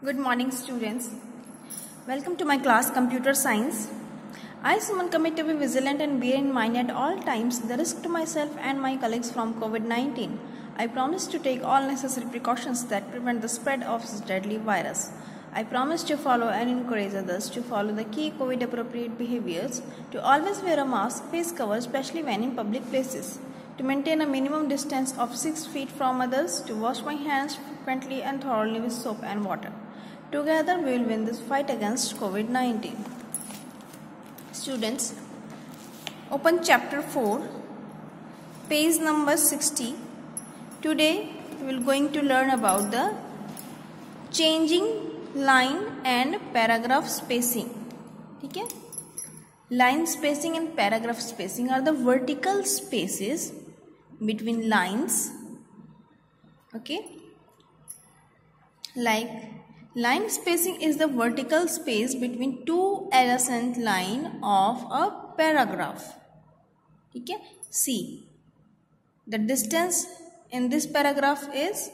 Good morning, students. Welcome to my class, Computer Science. I, Suman, commit to be vigilant and bear in mind at all times the risk to myself and my colleagues from COVID-19. I promise to take all necessary precautions that prevent the spread of this deadly virus. I promise to follow and encourage others to follow the key COVID-appropriate behaviors, to always wear a mask, face cover, especially when in public places, to maintain a minimum distance of 6 feet from others, to wash my hands frequently and thoroughly with soap and water. Together we will win this fight against COVID-19. Students, open chapter 4, page number 60. Today we will going to learn about the changing line and paragraph spacing. ठीक है? Line spacing and paragraph spacing are the vertical spaces between lines. Okay? Like line spacing is the vertical space between two adjacent lines of a paragraph. ठीक है? See, the distance in this paragraph is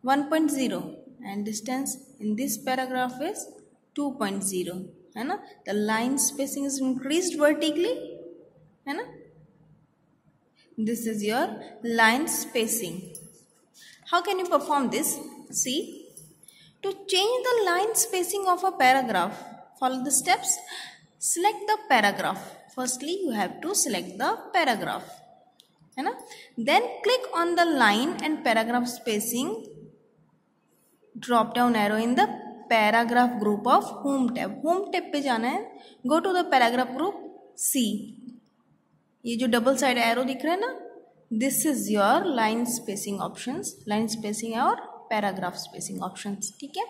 1.0 and distance in this paragraph is 2.0. है ना? The line spacing is increased vertically. है ना? This is your line spacing. How can you perform this? See. To change the line spacing of a paragraph, follow the steps. Select the paragraph. Firstly, you have to select the paragraph. है ना? Then click on the line and paragraph spacing drop down arrow in the paragraph group of home tab. Home tab पे जाना है. Go to the paragraph group C. ये जो double side arrow दिख रहा है ना, this is your line spacing options. Line spacing और paragraph spacing options. ठीक है?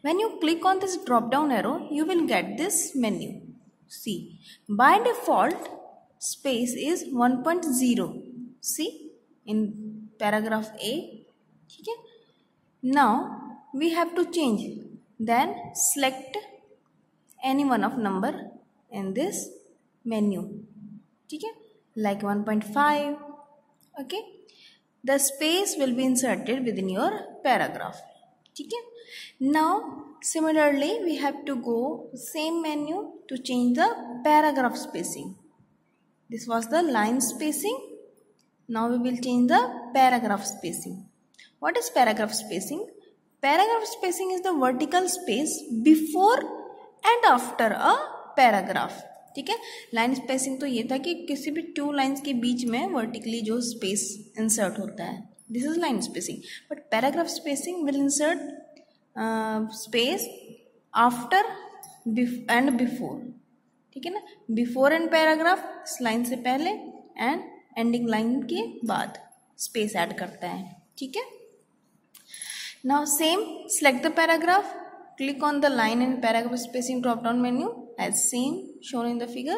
When you click on this drop down arrow, you will get this menu. See, by default space is 1.0. See, in paragraph A. ठीक है? Now we have to change. Then select any one of number in this menu. ठीक है? Like 1.5. Okay? The space will be inserted within your paragraph. ठीक है? Now similarly we have to go same menu to change the paragraph spacing. This was the line spacing. Now we will change the paragraph spacing. What is paragraph spacing? Paragraph spacing is the vertical space before and after a paragraph. ठीक है? Line spacing तो ये था कि किसी भी two lines के बीच में वर्टिकली जो स्पेस इंसर्ट होता है, this is line spacing. But paragraph spacing will insert space after and before. ठीक है ना? बिफोर एंड पैराग्राफ लाइन से पहले एंड एंडिंग लाइन के बाद स्पेस ऐड करता है. ठीक है? Now same select the paragraph. Click on the line and paragraph spacing drop down menu as seen shown in the figure.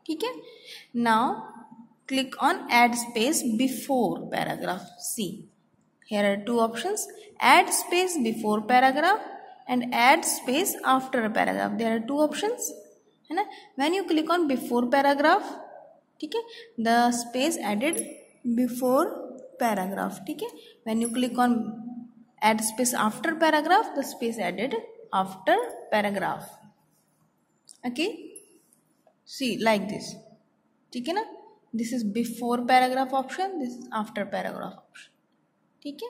ठीक है? Now click on add space before paragraph. See, here are two options: add space before paragraph and add space after a paragraph. There are two options. है ना? When you click on before paragraph, ठीक है, the space added before paragraph. ठीक है? When you click on add space after paragraph, the space added after paragraph. Okay? See, like this. ठीक है ना? This is before paragraph option, this is after paragraph option. ठीक है?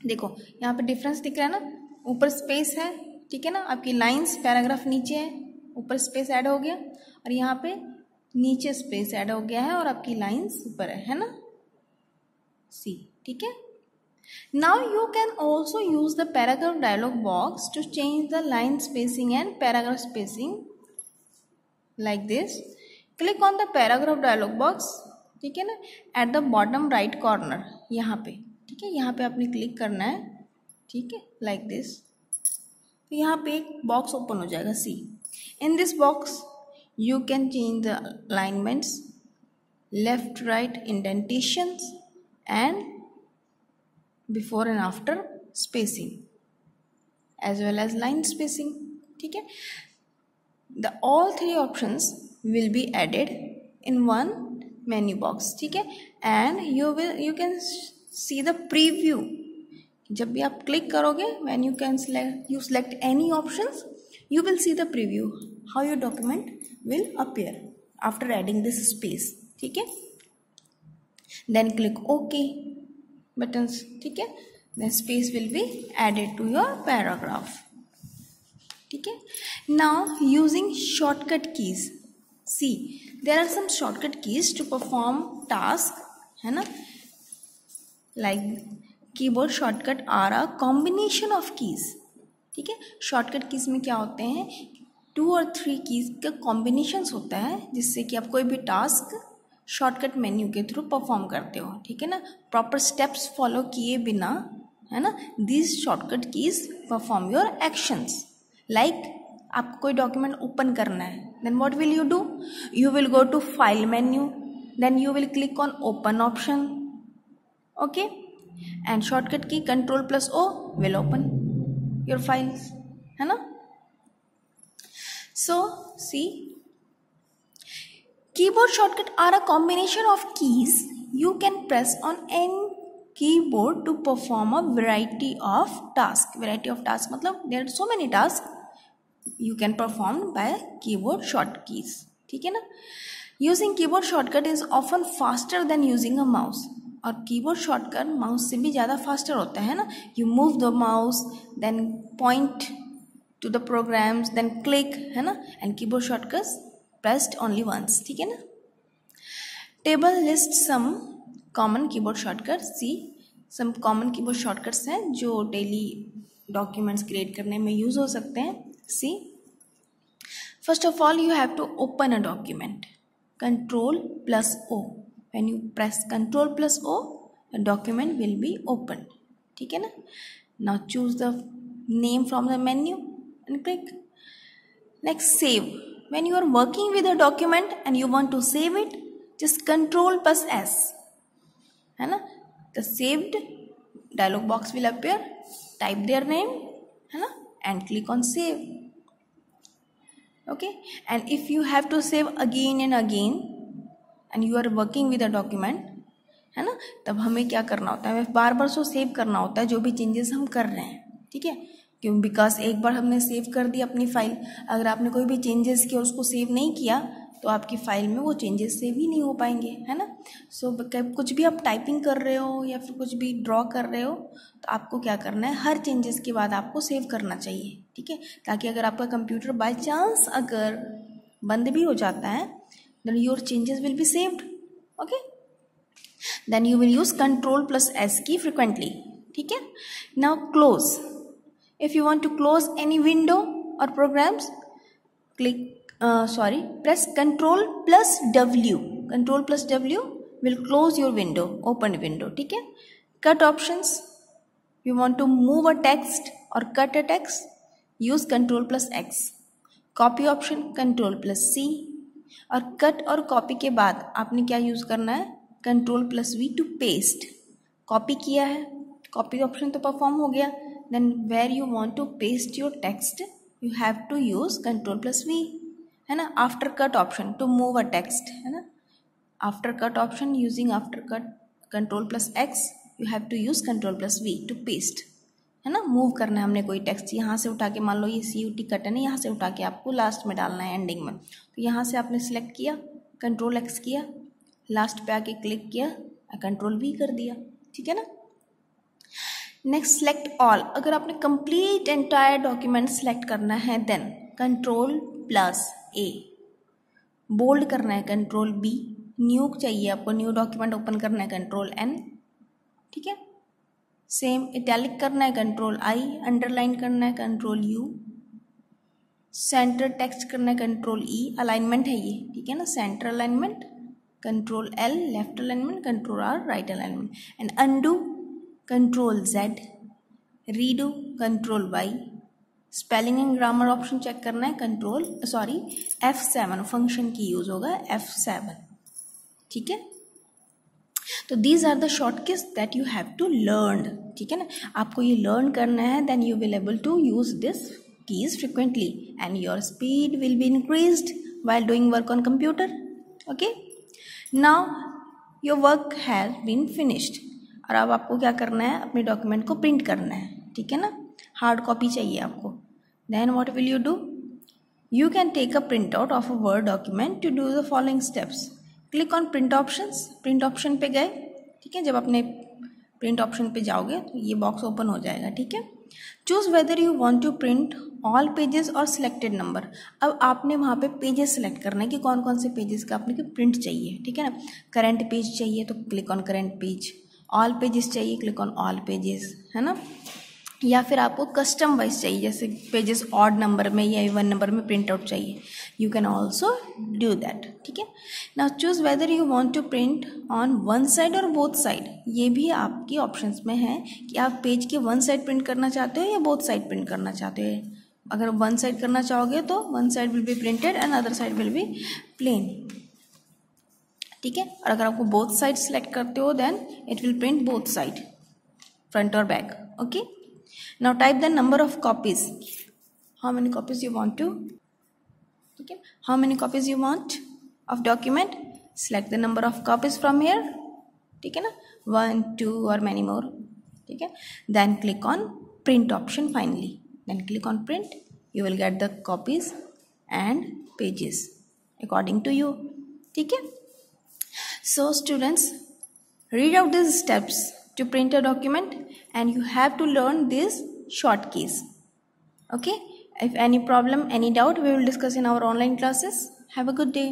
देखो यहाँ पे डिफरेंस दिख रहा है ना, ऊपर स्पेस है. ठीक है ना? आपकी लाइंस पैराग्राफ नीचे है, ऊपर स्पेस ऐड हो गया, और यहाँ पे नीचे स्पेस ऐड हो गया है और आपकी लाइंस ऊपर है ना? सी. ठीक है? Now you can also use the paragraph dialog box to change the line spacing and paragraph spacing like this. Click on the paragraph dialog box. ठीक है ना? At the bottom right corner यहाँ पे. ठीक है? यहाँ पे आपने क्लिक करना है. ठीक है? Like this. तो यहाँ पे एक बॉक्स ओपन हो जाएगा. See, in this box you can change the alignments, left right indentations and before and after spacing as well as line spacing. ठीक है? The all three options will be added in one menu box. ठीक है? And you can see the preview जब भी आप click करोगे, when you can select any options, you will see the preview how your document will appear after adding this space. ठीक है, then click OK buttons. ठीक है, then space will be added to your paragraph. ठीक है, now using shortcut keys. See, there are some shortcut keys to perform task, है ना, like keyboard shortcut are a combination of keys. ठीक है, shortcut keys में क्या होते हैं, 2 और 3 कीज का कॉम्बिनेशंस होता है जिससे कि आप कोई भी टास्क शॉर्टकट मेन्यू के थ्रू परफॉर्म करते हो. ठीक है ना, प्रॉपर स्टेप्स फॉलो किए बिना, है ना, these shortcut keys perform your actions. Like आपको कोई डॉक्यूमेंट ओपन करना है, then what will you do, you will go to file menu, then you will click on open option. Okay, and shortcut key Ctrl+O will open your files, है ना. So see, keyboard shortcut are a combination of keys you can press on any keyboard to perform a variety of tasks. Variety of tasks मतलब there are so many tasks you can perform by keyboard short keys. ठीक है ना. Using keyboard shortcut is often faster than using a mouse. और keyboard shortcut mouse से भी ज़्यादा faster होता है ना. You move the mouse, then point to the programs, then click, है ना, and keyboard shortcuts pressed only once. ठीक है ना. Table list some common keyboard shortcuts. See, some common keyboard shortcuts हैं जो डेली डॉक्यूमेंट्स क्रिएट करने में use हो सकते हैं. See, first of all you have to open a document. Ctrl+O. When you press Ctrl+O, the document will be opened. ठीक है ना. Now choose the name from the menu and click. Next, save. When you are working with a document and you want to save it, just Ctrl+S, है ना. The saved dialog box will appear. Type their name, है ना, and click on save. Okay, and if you have to save again and again and you are working with a document, है ना, तब हमें क्या करना होता है, बार बार सो सेव करना होता है जो भी चेंजेस हम कर रहे हैं. ठीक है, क्यों, बिकॉज एक बार हमने सेव कर दी अपनी फाइल, अगर आपने कोई भी चेंजेस किया उसको सेव नहीं किया तो आपकी फाइल में वो चेंजेस सेव ही नहीं हो पाएंगे, है ना. सो कुछ भी आप टाइपिंग कर रहे हो या फिर कुछ भी ड्रॉ कर रहे हो तो आपको क्या करना है, हर चेंजेस के बाद आपको सेव करना चाहिए. ठीक है, ताकि अगर आपका कंप्यूटर बाय चांस अगर बंद भी हो जाता है, then your changes will be saved. Okay, then you will use Ctrl+S key frequently. ठीक है. Now close. If you want to close any window or programs, press Ctrl+W. Ctrl+W will close your window, open window. ठीक है. Cut options. You want to move a text or cut a text, use Ctrl+X. Copy option Ctrl+C. और cut और copy के बाद आपने क्या use करना है, Ctrl+V टू पेस्ट. कॉपी किया है, कॉपी ऑप्शन तो परफॉर्म हो गया. Then where you want to paste your text you have to use Ctrl+V, है ना. After cut option to move a text, है ना. After cut option using after cut Ctrl+X you have to use Ctrl+V to paste, है ना. Move करना है हमने कोई टेक्स्ट, यहाँ से उठा के, मान लो ये CUT कट है ना, यहाँ से उठा के आपको लास्ट में डालना है, एंडिंग में. तो यहाँ से आपने सिलेक्ट किया, Ctrl+X किया, लास्ट पे आके क्लिक किया, Ctrl+V कर दिया. ठीक है ना. Next, select all. अगर आपने कंप्लीट एंटायर डॉक्यूमेंट सेलेक्ट करना है देन Ctrl+A. बोल्ड करना है Ctrl+B. न्यू चाहिए आपको, न्यू डॉक्यूमेंट ओपन करना है Ctrl+N. ठीक है. सेम इटैलिक करना है Ctrl+I. अंडरलाइन करना है Ctrl+U. सेंटर टेक्स्ट करना है Ctrl+E. अलाइनमेंट है ये, ठीक है ना. Centre alignment Ctrl+L. Left alignment Ctrl+R. Right alignment. And undo Ctrl+Z. Redo Ctrl+Y. Spelling and grammar option check करना है F7. फंक्शन की यूज होगा F7. ठीक है. तो these are the shortcuts that you have to learn. ठीक है ना, आपको ये लर्न करना है, then you will able to use this keys frequently and your speed will be increased while doing work on computer. Okay, now your work has been finished. और अब आपको क्या करना है, अपने डॉक्यूमेंट को प्रिंट करना है, ठीक है ना, हार्ड कॉपी चाहिए आपको। Then what will you do, you can take a printout of a word document to do the following steps. Click on print options, print option पे गए, ठीक है, जब अपने print option पे जाओगे तो ये बॉक्स ओपन हो जाएगा, ठीक है। Choose whether you want to print all pages और सिलेक्टेड नंबर। अब आपने वहाँ पे पेजेस सेलेक्ट करना है कि कौन कौन से पेजेस का आपने प्रिंट चाहिए, ठीक है ना। करंट पेज चाहिए तो click on current page, all pages चाहिए क्लिक ऑन ऑल पेजेस, है ना। या फिर आपको कस्टम वाइज चाहिए, जैसे पेजेस ऑड नंबर में या इवन नंबर में प्रिंट आउट चाहिए, you can also do that, ठीक है। Now choose whether you want to print on one side और बोथ साइड, ये भी आपकी ऑप्शंस में है कि आप पेज के वन साइड प्रिंट करना चाहते हो या बोथ साइड प्रिंट करना चाहते हो। अगर वन साइड करना चाहोगे तो one side will be printed and other side will be plain, ठीक है। और अगर आपको बोथ साइड सेलेक्ट करते हो then it will print both side, front और back, okay. Now type the number of copies. How many copies you want to? Okay. How many copies you want of document? Select the number of copies from here. ठीक है ना, 1, 2 or many more. ठीक है. Then click on print option finally. Then click on print. You will get the copies and pages according to you. ठीक है. So students, read out these steps to print a document and you have to learn these short keys, okay. If any problem, any doubt, we will discuss in our online classes. Have a good day.